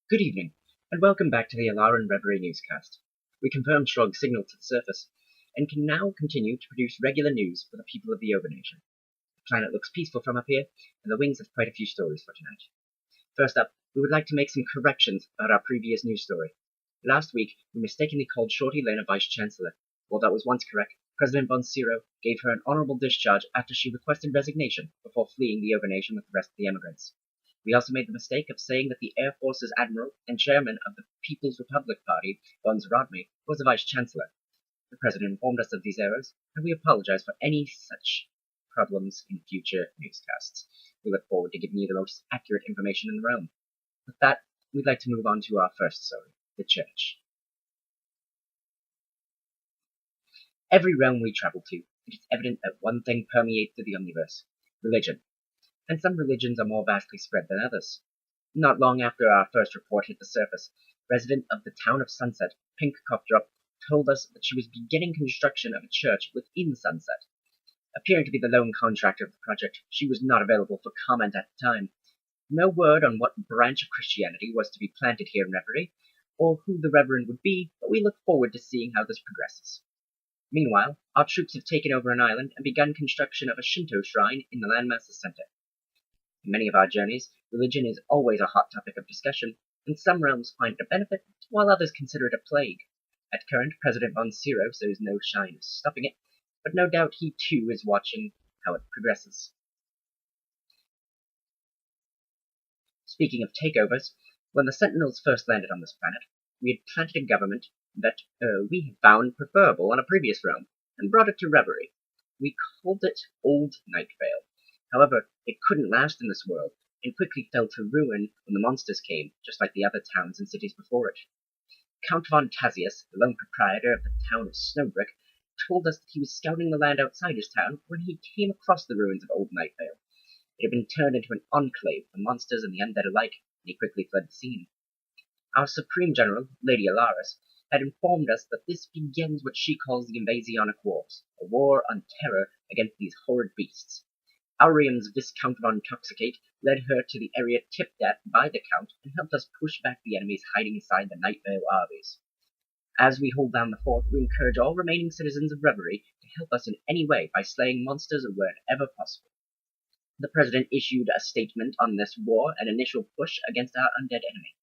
Good evening, and welcome back to the Alaaren Reverie Newscast. We confirmed Shrog's signal to the surface, and can now continue to produce regular news for the people of the Overnation. The planet looks peaceful from up here, and the Wings have quite a few stories for tonight. First up, we would like to make some corrections about our previous news story. Last week, we mistakenly called Shorty Lane a Vice-Chancellor. While that was once correct, President Von Zero gave her an honorable discharge after she requested resignation before fleeing the Overnation with the rest of the emigrants. We also made the mistake of saying that the Air Force's Admiral and Chairman of the People's Republic Party, Von Zrodny, was the Vice-Chancellor. The President informed us of these errors, and we apologize for any such problems in future newscasts. We look forward to giving you the most accurate information in the realm. With that, we'd like to move on to our first story, the Church. Every realm we travel to, it is evident that one thing permeates through the omniverse: religion. And some religions are more vastly spread than others. Not long after our first report hit the surface, resident of the town of Sunset, Pink Coughdrop, told us that she was beginning construction of a church within Sunset. Appearing to be the lone contractor of the project, she was not available for comment at the time. No word on what branch of Christianity was to be planted here in Reverie, or who the reverend would be, but we look forward to seeing how this progresses. Meanwhile, our troops have taken over an island and begun construction of a Shinto shrine in the Landmaster's center. In many of our journeys, religion is always a hot topic of discussion, and some realms find it a benefit, while others consider it a plague. At current, President Von Zero shows no sign of stopping it, but no doubt he too is watching how it progresses. Speaking of takeovers, when the Sentinels first landed on this planet, we had planted a government that we had found preferable on a previous realm, and brought it to Reverie. We called it Old Nightvale. However, it couldn't last in this world, and quickly fell to ruin when the monsters came, just like the other towns and cities before it. Count von Tazius, the lone proprietor of the town of Snowbrick, told us that he was scouting the land outside his town when he came across the ruins of Old Nightvale. It had been turned into an enclave for monsters and the undead alike, and he quickly fled the scene. Our Supreme General, Lady Alaares, had informed us that this begins what she calls the Invasionic Wars, a war on terror against these horrid beasts. Aurium's Viscount von Toxicate led her to the area tipped at by the Count and helped us push back the enemies hiding inside the Nightvale armies. As we hold down the fort, we encourage all remaining citizens of Reverie to help us in any way by slaying monsters wherever possible. The President issued a statement on this war and initial push against our undead enemy.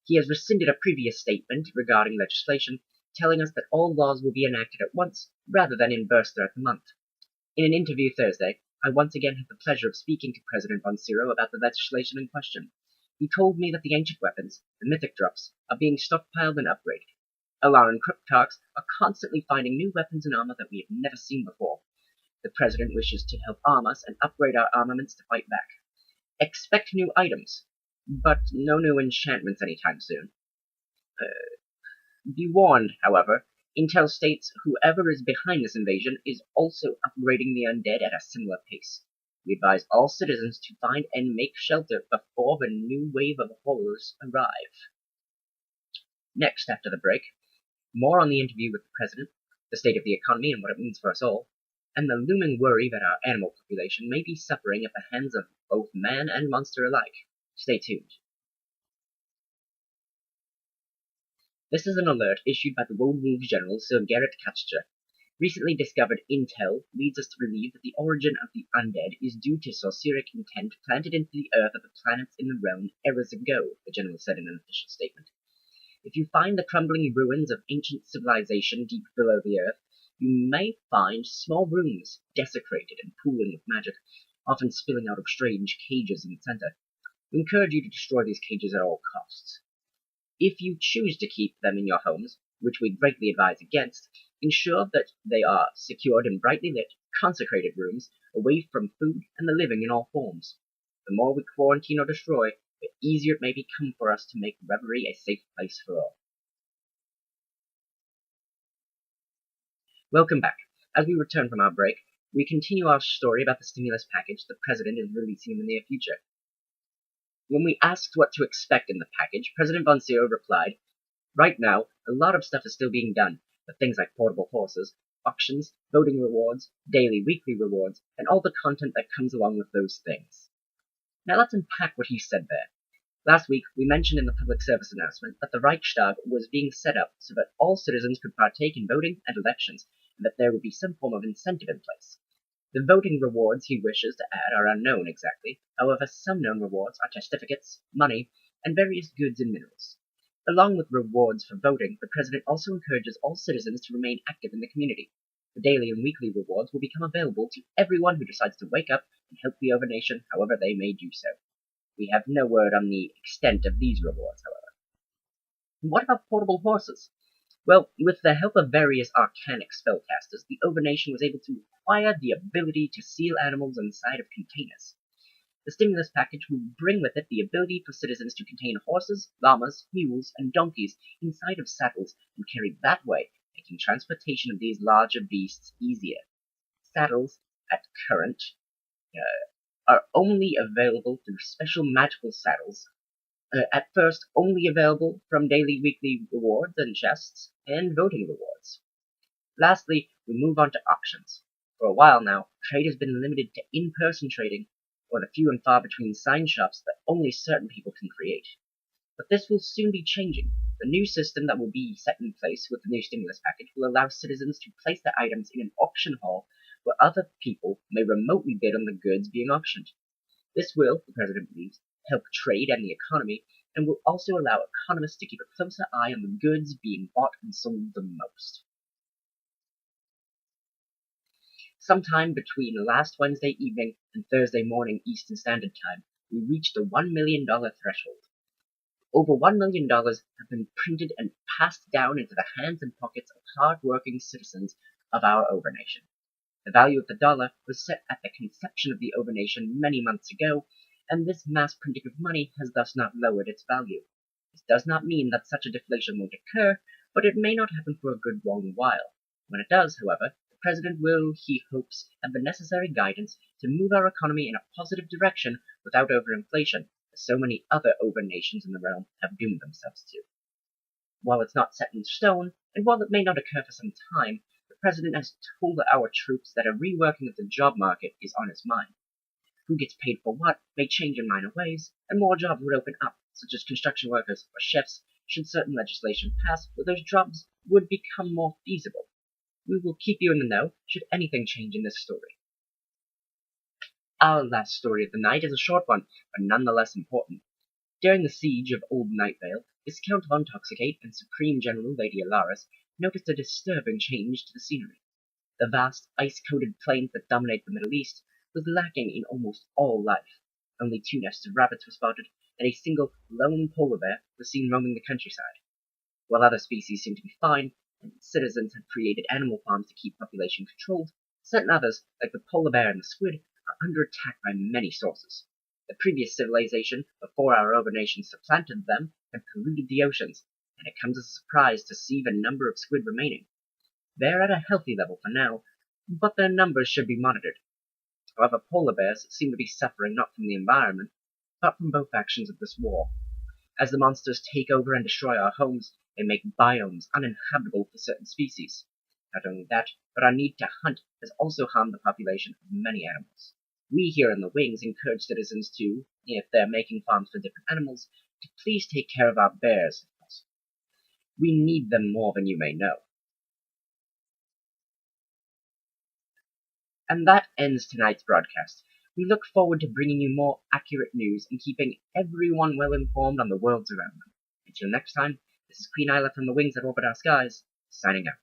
He has rescinded a previous statement regarding legislation, telling us that all laws will be enacted at once rather than in bursts throughout the month. In an interview Thursday, I once again had the pleasure of speaking to President Von Zero about the legislation in question. He told me that the ancient weapons, the mythic drops, are being stockpiled and upgraded. Alaaren Cryptarchs are constantly finding new weapons and armor that we have never seen before. The President wishes to help arm us and upgrade our armaments to fight back. Expect new items, but no new enchantments anytime soon. Be warned, however, Intel states whoever is behind this invasion is also upgrading the undead at a similar pace. We advise all citizens to find and make shelter before the new wave of horrors arrive. Next, after the break, more on the interview with the President, the state of the economy and what it means for us all, and the looming worry that our animal population may be suffering at the hands of both man and monster alike. Stay tuned. This is an alert issued by the Road Wolves General Sir Garrett Katcher. Recently discovered intel leads us to believe that the origin of the undead is due to sorceric intent planted into the earth of the planets in the realm eras ago, the General said in an official statement. If you find the crumbling ruins of ancient civilization deep below the earth, you may find small rooms desecrated and pooling with magic, often spilling out of strange cages in the center. We encourage you to destroy these cages at all costs. If you choose to keep them in your homes, which we greatly advise against, ensure that they are secured in brightly lit, consecrated rooms, away from food and the living in all forms. The more we quarantine or destroy, the easier it may become for us to make Reverie a safe place for all. Welcome back. As we return from our break, we continue our story about the stimulus package the President is releasing in the near future. When we asked what to expect in the package, President Von Zero replied, "Right now, a lot of stuff is still being done, but things like portable horses, auctions, voting rewards, daily, weekly rewards, and all the content that comes along with those things." Now let's unpack what he said there. Last week, we mentioned in the public service announcement that the Reichstag was being set up so that all citizens could partake in voting and elections, and that there would be some form of incentive in place. The voting rewards he wishes to add are unknown exactly. However, some known rewards are certificates, money, and various goods and minerals. Along with rewards for voting, the President also encourages all citizens to remain active in the community. The daily and weekly rewards will become available to everyone who decides to wake up and help the Overnation however they may do so. We have no word on the extent of these rewards, however. What about portable horses? Well, with the help of various arcanic spellcasters, the Overnation was able to acquire the ability to seal animals inside of containers. The stimulus package will bring with it the ability for citizens to contain horses, llamas, mules, and donkeys inside of saddles and carry that way, making transportation of these larger beasts easier. Saddles, at current, are only available through special magical saddles. At first, only available from daily, weekly rewards and chests, and voting rewards. Lastly, we move on to auctions. For a while now, trade has been limited to in-person trading, or the few and far between sign shops that only certain people can create. But this will soon be changing. The new system that will be set in place with the new stimulus package will allow citizens to place their items in an auction hall where other people may remotely bid on the goods being auctioned. This will, the President believes, help trade and the economy, and will also allow economists to keep a closer eye on the goods being bought and sold the most. Sometime between last Wednesday evening and Thursday morning Eastern Standard Time, we reached the $1 million threshold. Over $1 million have been printed and passed down into the hands and pockets of hard-working citizens of our Overnation. The value of the dollar was set at the conception of the Overnation many months ago, and this mass printing of money has thus not lowered its value. This does not mean that such a deflation won't occur, but it may not happen for a good long while. When it does, however, the President will, he hopes, have the necessary guidance to move our economy in a positive direction without overinflation, as so many other Overnations in the realm have doomed themselves to. While it's not set in stone, and while it may not occur for some time, the President has told our troops that a reworking of the job market is on his mind. Who gets paid for what may change in minor ways, and more jobs would open up, such as construction workers or chefs, should certain legislation pass where those jobs would become more feasible. We will keep you in the know should anything change in this story. Our last story of the night is a short one, but nonetheless important. During the siege of Old Nightvale, Viscount von Toxicate and Supreme General Lady Alaares noticed a disturbing change to the scenery. The vast, ice-coated plains that dominate the Middle East was lacking in almost all life. Only 2 nests of rabbits were spotted, and a single lone polar bear was seen roaming the countryside. While other species seemed to be fine, and citizens had created animal farms to keep population controlled, certain others, like the polar bear and the squid, are under attack by many sources. The previous civilization, before our Overnation supplanted them, had polluted the oceans, and it comes as a surprise to see the number of squid remaining. They're at a healthy level for now, but their numbers should be monitored. However, polar bears seem to be suffering not from the environment, but from both actions of this war. As the monsters take over and destroy our homes, they make biomes uninhabitable for certain species. Not only that, but our need to hunt has also harmed the population of many animals. We here in the Wings encourage citizens to, if they're making farms for different animals, to please take care of our bears if possible. We need them more than you may know. And that ends tonight's broadcast. We look forward to bringing you more accurate news and keeping everyone well informed on the worlds around them. Until next time, this is Queen Isla from the Wings that orbit our skies, signing out.